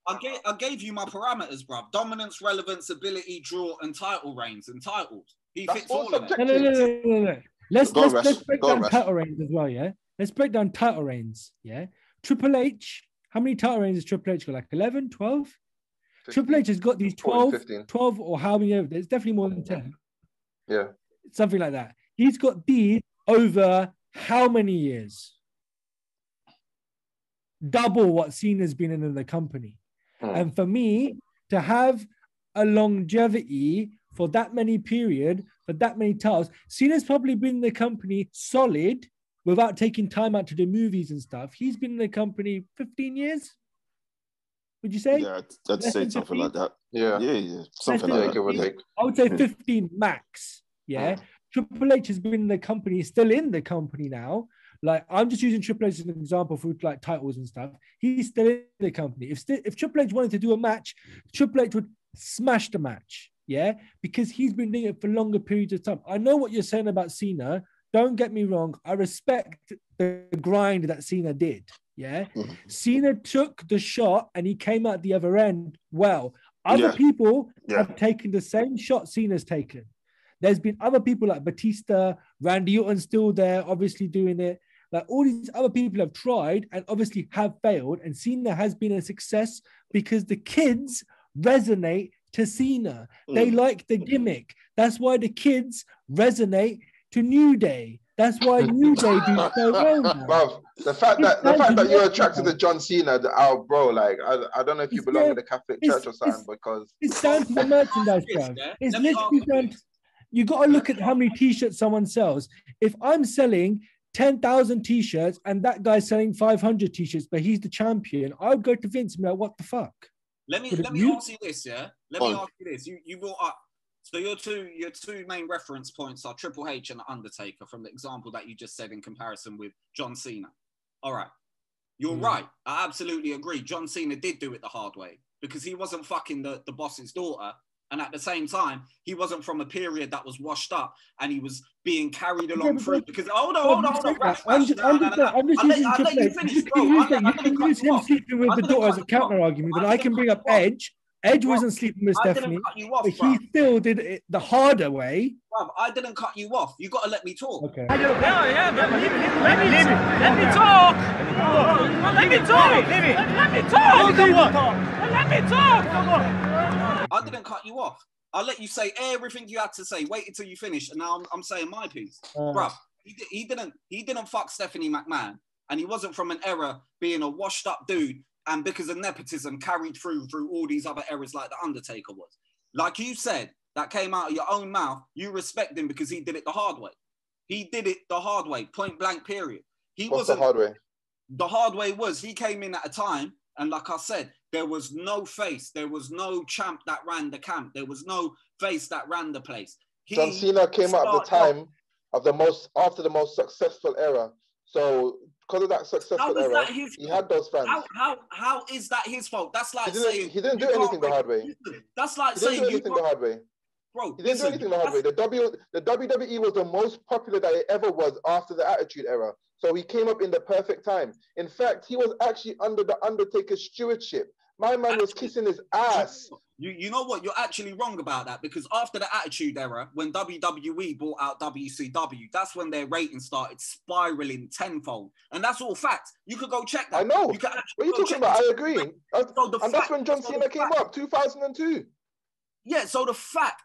I gave you my parameters, bruv. Dominance, relevance, ability, draw, and title reigns and titles. He fits all of them. No. Let's break down title reigns as well, yeah? Let's break down title reigns, yeah? Triple H, how many title reigns has Triple H got? Like 11, 12? 15, Triple H has got these 12 or how many over there? It's definitely more than 10. Yeah. Something like that. He's got these over how many years? Double what Cena's been in the company. And for me, to have a longevity for that many period, for that many titles, Cena's probably been in the company solid without taking time out to do movies and stuff. He's been in the company 15 years. Would you say? Yeah, I'd say something like that. Yeah. Something like that. I would say 15 max. Yeah. Triple H has been in the company, still in the company now. Like, I'm just using Triple H as an example for like titles and stuff. He's still in the company. If Triple H wanted to do a match, Triple H would smash the match. Yeah. Because he's been doing it for longer periods of time. I know what you're saying about Cena. Don't get me wrong. I respect the grind that Cena did. Yeah. Cena took the shot and he came out the other end well. Other people have taken the same shot Cena's taken. There's been other people like Batista, Randy Orton's still there, obviously doing it. Like, all these other people have tried and obviously have failed. And Cena has been a success because the kids resonate to Cena. They like the gimmick. That's why the kids resonate to New Day. That's why New Day do so well now. Bro, the fact that you're attracted to John Cena, bro, like, I don't know if you belong in the Catholic Church or something, because it's down to the merchandise, bro. It's literally down to, you got to look at how many t-shirts someone sells. If I'm selling 10,000 t-shirts and that guy's selling 500 t-shirts, but he's the champion, I would go to Vince and be like, what the fuck? Let me ask you this, yeah? Let me ask you this. You brought up, so your two main reference points are Triple H and The Undertaker from the example that you just said in comparison with John Cena. All right. You're right. I absolutely agree. John Cena did do it the hard way because he wasn't fucking the boss's daughter. And at the same time, he wasn't from a period that was washed up and he was being carried along through. Because hold on. I'm just using Triple H. You can use him sleeping with the daughter as a counter argument, but I can bring up Edge. Edge wasn't sleeping with Stephanie, but he still did it the harder way. Bro, I didn't cut you off. You got to let me talk. Okay. Let me talk. I didn't cut you off. I'll let you say everything you had to say. Wait until you finish, and now I'm saying my piece. Bro, he didn't fuck Stephanie McMahon, and he wasn't from an era being a washed up dude, and because of nepotism carried through all these other eras like The Undertaker was. Like you said, that came out of your own mouth. You respect him because he did it the hard way. He did it the hard way, point blank, period. What's the hard way? The hard way was he came in at a time, and like I said, there was no face. There was no champ that ran the camp. There was no face that ran the place. John Cena came out at the time of after the most successful era. So because of that successful era, he had those fans. How is that his fault? That's like saying he didn't do anything the hard way. That's like saying he didn't do anything the hard way. Bro, he didn't do anything the hard way. The WWE was the most popular that it ever was after the Attitude Era. So he came up in the perfect time. In fact, he was actually under the Undertaker's stewardship. My man was kissing his ass. You know what? You're actually wrong about that, because after the Attitude Era, when WWE bought out WCW, that's when their ratings started spiraling tenfold. And that's all facts. You could go check that. I know. You what are you talking about? I agree. And that's when John Cena came up, 2002. Yeah, so the fact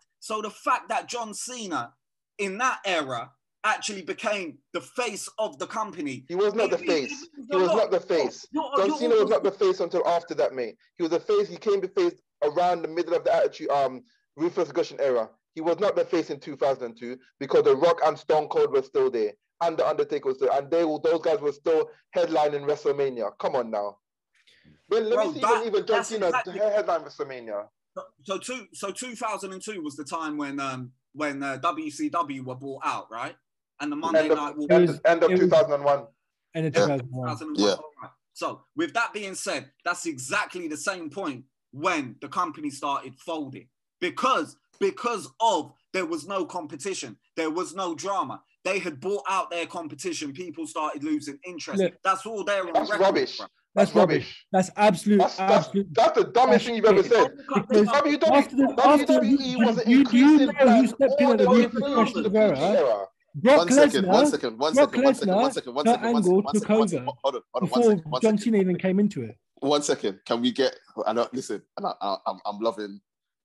that John Cena in that era actually became the face of the company. He was not the face. He was not the face. John Cena was not the face until after that, mate. He was the face. He came to face around the middle of the Attitude, Ruthless Aggression era. He was not the face in 2002 because The Rock and Stone Cold were still there, and The Undertaker was there, and those guys were still headlining WrestleMania. Come on now. Well, let me see even John Cena headline WrestleMania. So 2002 was the time when WCW were bought out, right? And the Monday Night War. End of 2001. End of 2001. Yeah. Right. So with that being said, that's exactly the same point when the company started folding, because of there was no competition, there was no drama. They had bought out their competition. People started losing interest. Look, that's all there on That's record, rubbish. Bro. That's rubbish. That's absolute. That's the dumbest thing you've ever said. WWE wasn't increasing who stepped in at the the era. Brock Lesnar. One second. Angle took over before John Cena even came into it. 1 second. Can we get? I know. Listen, and I'm loving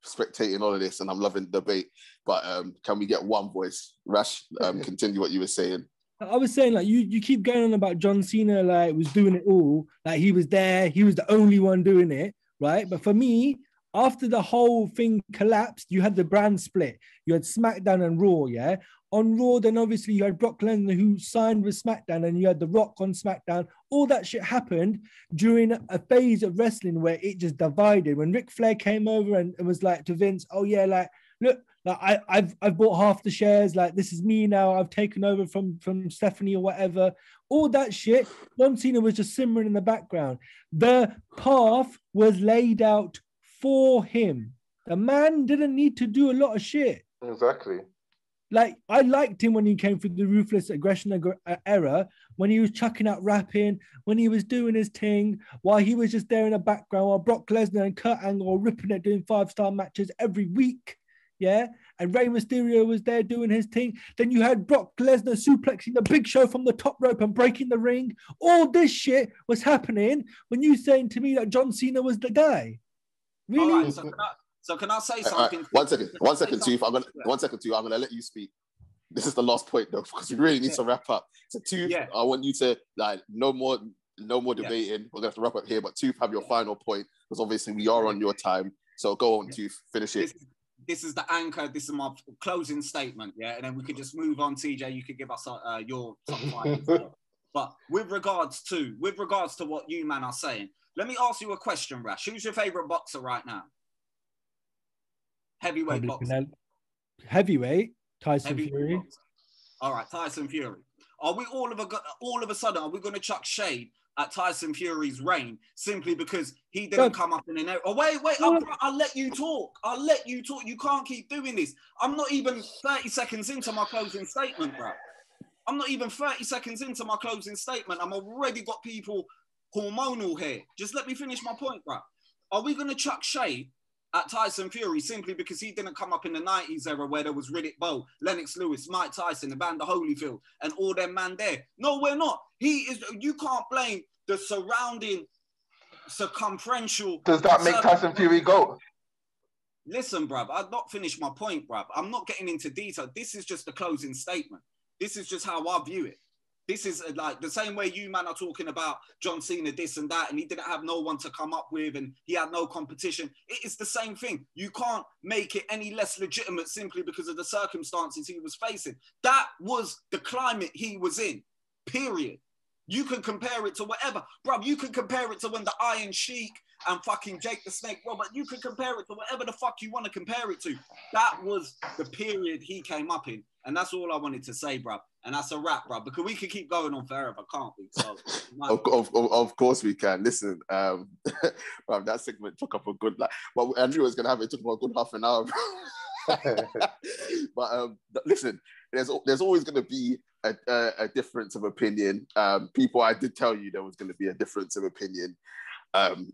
spectating all of this, and I'm loving debate. But can we get one voice? Rash, continue what you were saying. I was saying, like, you keep going on about John Cena, like, was doing it all. Like, he was there. He was the only one doing it, right? But for me, after the whole thing collapsed, you had the brand split. You had SmackDown and Raw, yeah? On Raw, then obviously you had Brock Lesnar who signed with SmackDown, and you had The Rock on SmackDown. All that shit happened during a phase of wrestling where it just divided. When Ric Flair came over and was like to Vince, oh yeah, like, look, like I've bought half the shares, like this is me now, I've taken over from Stephanie or whatever. All that shit, John Cena was just simmering in the background. The path was laid out for him. The man didn't need to do a lot of shit. Exactly. Like, I liked him when he came through the Ruthless Aggression era, when he was chucking out rapping, when he was doing his thing, while he was just there in the background, while Brock Lesnar and Kurt Angle were ripping it, doing 5-star matches every week. Yeah, and Rey Mysterio was there doing his thing. Then you had Brock Lesnar suplexing the Big Show from the top rope and breaking the ring. All this shit was happening when you saying to me that John Cena was the guy. Really? All right, so can I say something? Right. One second, Chief. I'm gonna let you speak. This is the last point though, because we really need to wrap up. So Tooth, I want you to, like, no more debating. Yeah. We're gonna have to wrap up here, but Tooth, have your final point, because obviously we are on your time. So go on, Tooth, finish it. This is the anchor. This is my closing statement, yeah? And then we could just move on. TJ, you could give us your top 5 as well. But with regards to what you, man, are saying, let me ask you a question, Rash. Who's your favorite boxer right now? Heavyweight boxer. Heavyweight? Tyson Fury. Boxer. All right, Tyson Fury. Are we all of a sudden, are we going to chuck shade at Tyson Fury's reign simply because he didn't come up in an era? Oh, wait, I'll let you talk. You can't keep doing this. I'm not even 30 seconds into my closing statement, bro. I'm already got people hormonal here. Just let me finish my point, bro. Are we going to chuck shade at Tyson Fury simply because he didn't come up in the 90s era where there was Riddick Bowe, Lennox Lewis, Mike Tyson, Evander Holyfield, and all them man there? No, we're not. You can't blame the surrounding circumferential. Does that make Tyson Fury GOAT? Listen, bruv, I've not finished my point, bruv. I'm not getting into detail. This is just a closing statement. This is just how I view it. This is like the same way you, man, are talking about John Cena, this and that, and he didn't have no one to come up with, and he had no competition. It is the same thing. You can't make it any less legitimate simply because of the circumstances he was facing. That was the climate he was in, period. You can compare it to whatever. Bruv, you can compare it to when the Iron Sheik and fucking Jake the Snake Robert, you can compare it to whatever the fuck you want to compare it to. That was the period he came up in. And that's all I wanted to say, bruv. And that's a wrap, bruv. Because we could keep going on forever, can't we? So, of course we can. Listen, bruv, that segment took up a good, well, Andrew was going to have it, took up a good half an hour, but listen, there's always going to be a difference of opinion. People, I did tell you there was going to be a difference of opinion,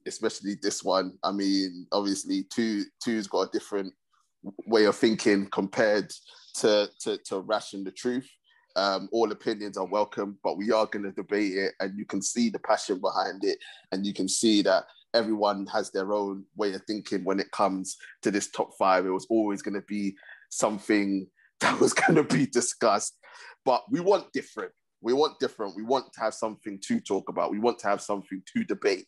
especially this one. I mean, obviously, two's got a different way of thinking compared to Rash and the Truth. All opinions are welcome, but we are going to debate it, and you can see the passion behind it, and you can see that everyone has their own way of thinking when it comes to this top five. It was always going to be something that was going to be discussed, but we want different. We want different. We want to have something to talk about. We want to have something to debate.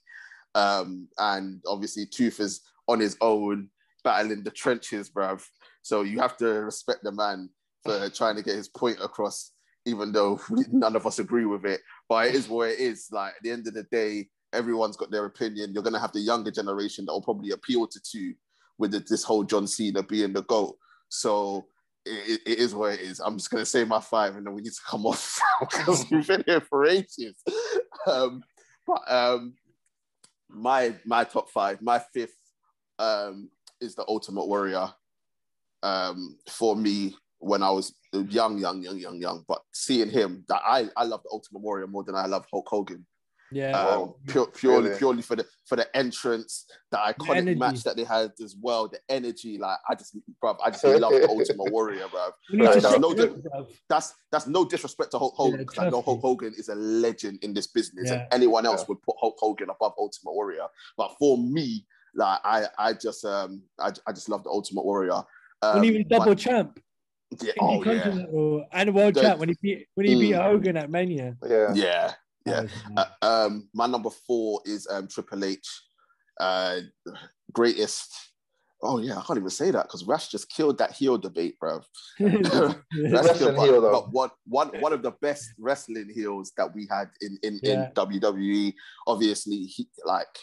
And obviously, Tooth is on his own, battling the trenches, bruv. So you have to respect the man for trying to get his point across, even though none of us agree with it. But it is what it is. Like, at the end of the day, everyone's got their opinion. You're going to have the younger generation that will probably appeal to two with this whole John Cena being the GOAT. So it is what it is. I'm just going to say my five, and then we need to come off because we've been here for ages. My top five, my fifth is the Ultimate Warrior. For me, when I was young, but seeing him, that I love the Ultimate Warrior more than I love Hulk Hogan. Yeah, purely for the entrance, the iconic match that they had as well, the energy. Like, I just love the Ultimate Warrior, bruv. That's no disrespect to Hulk Hogan, because I know Hulk Hogan is a legend in this business, and anyone else would put Hulk Hogan above Ultimate Warrior. But for me, like, I just love the Ultimate Warrior. When he was double champ. Yeah, and world champ when he beat Hogan at Mania. Yeah. My number four is Triple H, greatest. Oh yeah, I can't even say that because Rash just killed that heel debate, bro. But one of the best wrestling heels that we had in WWE. Obviously,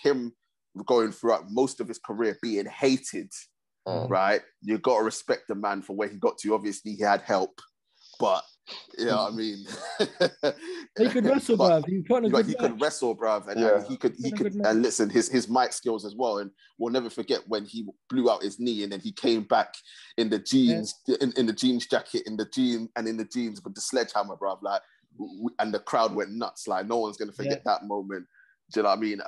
him going throughout most of his career being hated. Right, you got to respect the man for where he got to. Obviously, he had help, but you know what I mean. He could wrestle, bruv. He could wrestle, bruv, and he could, and listen, his mic skills as well. And we'll never forget when he blew out his knee, and then he came back in the jeans, in the jeans jacket, in the jeans with the sledgehammer, bruv. Like, and the crowd went nuts. Like, no one's gonna forget that moment. Do you know what I mean?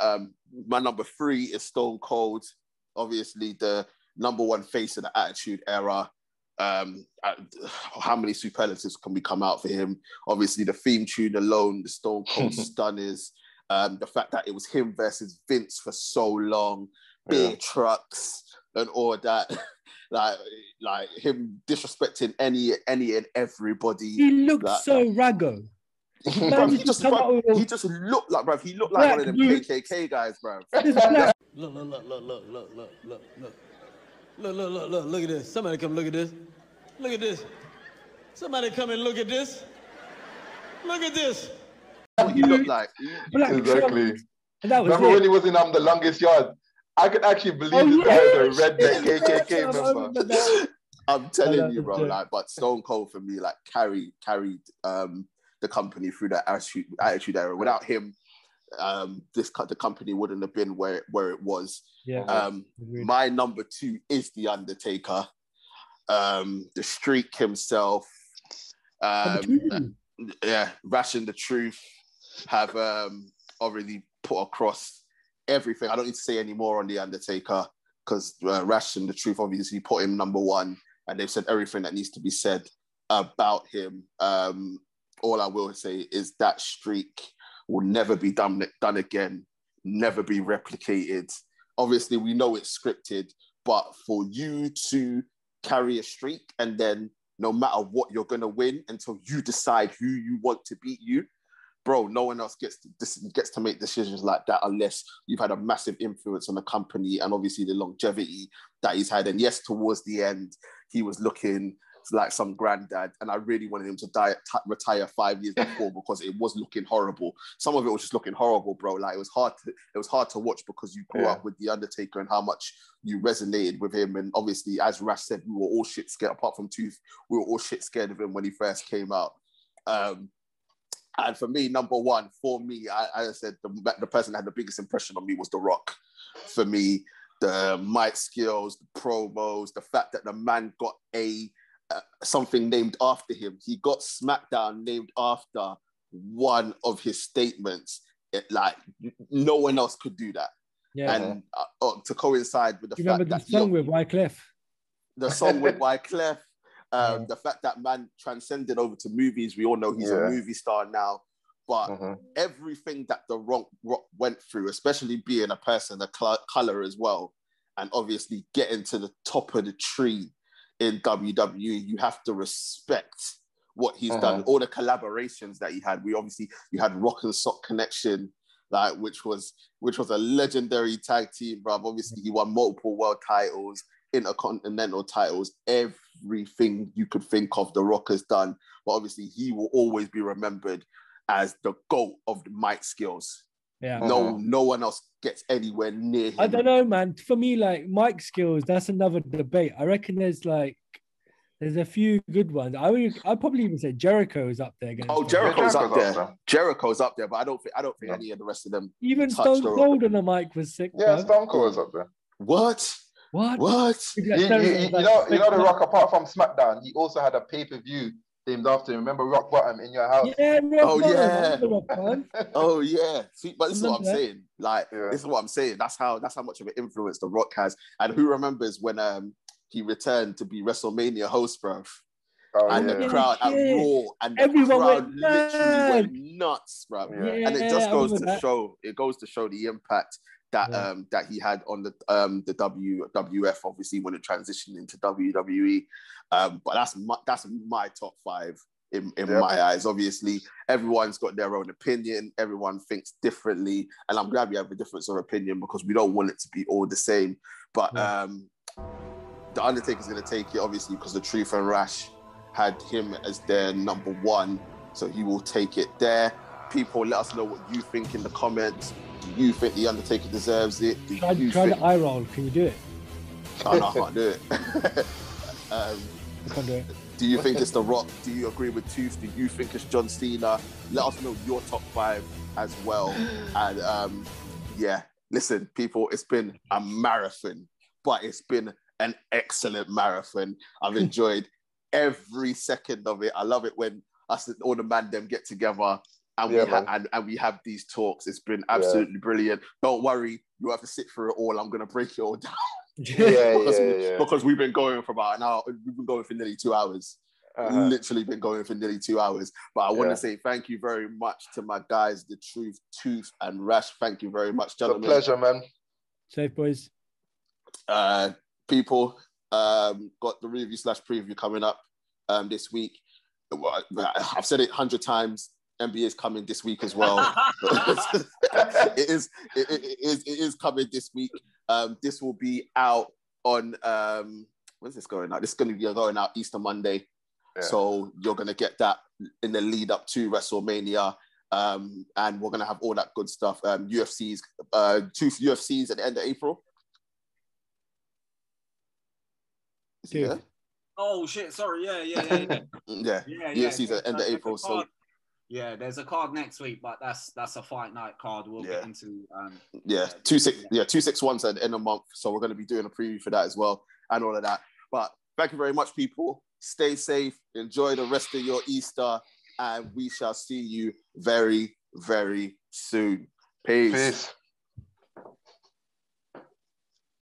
My number three is Stone Cold. Obviously, the number one face of the Attitude Era. How many superlatives can we come out for him? Obviously, the theme tune alone, the Stone Cold Stunners, the fact that it was him versus Vince for so long, beer trucks and all that, like him disrespecting any and everybody. He looked so raggo. He just looked like, bruv. He looked like one of them KKK guys, bruv. Look at this. Somebody come look at this. Look at this. Somebody come and look at this. Look at this. What you look like. Exactly. Remember when he was in The Longest Yard? I could actually believe this guy was a redneck KKK member. I'm telling you, bro. Like, but Stone Cold for me, like, carried the company through that attitude era. Without him, the company wouldn't have been where it was. My number two is The Undertaker, the Streak himself. Rash and the Truth have already put across everything. I don't need to say any more on The Undertaker because Rash and the Truth obviously put him number one, and they've said everything that needs to be said about him. All I will say is that streak will never be done again, never be replicated. Obviously, we know it's scripted, but for you to carry a streak and then no matter what, you're going to win until you decide who you want to beat you, bro, no one else gets to make decisions like that unless you've had a massive influence on the company and obviously the longevity that he's had. And yes, towards the end, he was looking like some granddad, and I really wanted him to retire 5 years before because it was looking horrible. Some of it was just looking horrible, bro. Like it was hard to watch because you grew up with The Undertaker and how much you resonated with him. And obviously, as Rash said, we were all shit scared. Apart from Tooth, we were all shit scared of him when he first came out. And for me, number one, I said the person that had the biggest impression on me was The Rock. For me, the mic skills, the promos, the fact that the man got something named after him. He got SmackDown named after one of his statements. Like no one else could do that. Yeah. And to coincide with the fact remember that the song with Wyclef? The song with Wyclef. The fact that man transcended over to movies, we all know he's a movie star now. But everything that The Rock went through, especially being a person of color as well, and obviously getting to the top of the tree in WWE, you have to respect what he's done. All the collaborations that he had. You had Rock and Sock Connection, like which was a legendary tag team, bro. Obviously, he won multiple world titles, intercontinental titles, everything you could think of, The Rock has done. But obviously, he will always be remembered as the GOAT of the mic skills. Yeah. No one else gets anywhere near him. I don't know, man. For me, like mic skills, that's another debate. I reckon there's a few good ones. I'd probably even say Jericho is up there. Jericho's up there. Jericho's up there, but I don't think any of the rest of them. Even Stone Cold on the mic was sick. Yeah, Stone Cold was up there. What? You know The Rock, apart from SmackDown, he also had a pay-per-view named after him. Remember Rock Bottom in your house? Yeah, Oh yeah. See, but this is what I'm saying. Like, this is what I'm saying. That's how much of an influence The Rock has. And who remembers when he returned to be WrestleMania host, bro? The crowd at Raw, and everyone crowd literally went nuts, bro. Yeah. And it just goes to show. It goes to show the impact that that he had on the WWF, obviously when it transitioned into WWE. But that's my top five in my eyes. Obviously, everyone's got their own opinion. Everyone thinks differently, and I'm glad we have a difference of opinion because we don't want it to be all the same. But the Undertaker's going to take it, obviously, because the Truth and Rash had him as their number one, so he will take it there. People, let us know what you think in the comments. Do you think the Undertaker deserves it? Try the eye roll. Can you do it? Oh, no, I can't do it. I can't do it. Do you think it's The Rock? Do you agree with Tooth? Do you think it's John Cena? Let us know your top five as well. And listen, people, it's been a marathon, but it's been an excellent marathon. I've enjoyed every second of it. I love it when us and all the man them get together and we have these talks. It's been absolutely brilliant. Don't worry, you have to sit through it all. I'm gonna break it all down. Because we've been going for about an hour. We've been going for nearly 2 hours. Literally been going for nearly 2 hours. But I want to say thank you very much to my guys, The Truth, Tooth, and Rash. Thank you very much, gentlemen. It's a pleasure, man. Safe, boys. People, got the review/preview coming up this week. I've said it 100 times. NBA is coming this week as well. It is coming this week. This will be out on when's this going out? This is going to be going out Easter Monday. So you're going to get that in the lead up to WrestleMania. And we're going to have all that good stuff. UFC's two UFCs at the end of April. Yeah. Oh shit! Sorry. Yeah. UFC's at the end of April. So. Yeah, there's a card next week, but that's a fight night card. We'll get into 261's at the end of the month, so we're going to be doing a preview for that as well and all of that. But thank you very much, people. Stay safe, enjoy the rest of your Easter, and we shall see you very, very soon. Peace.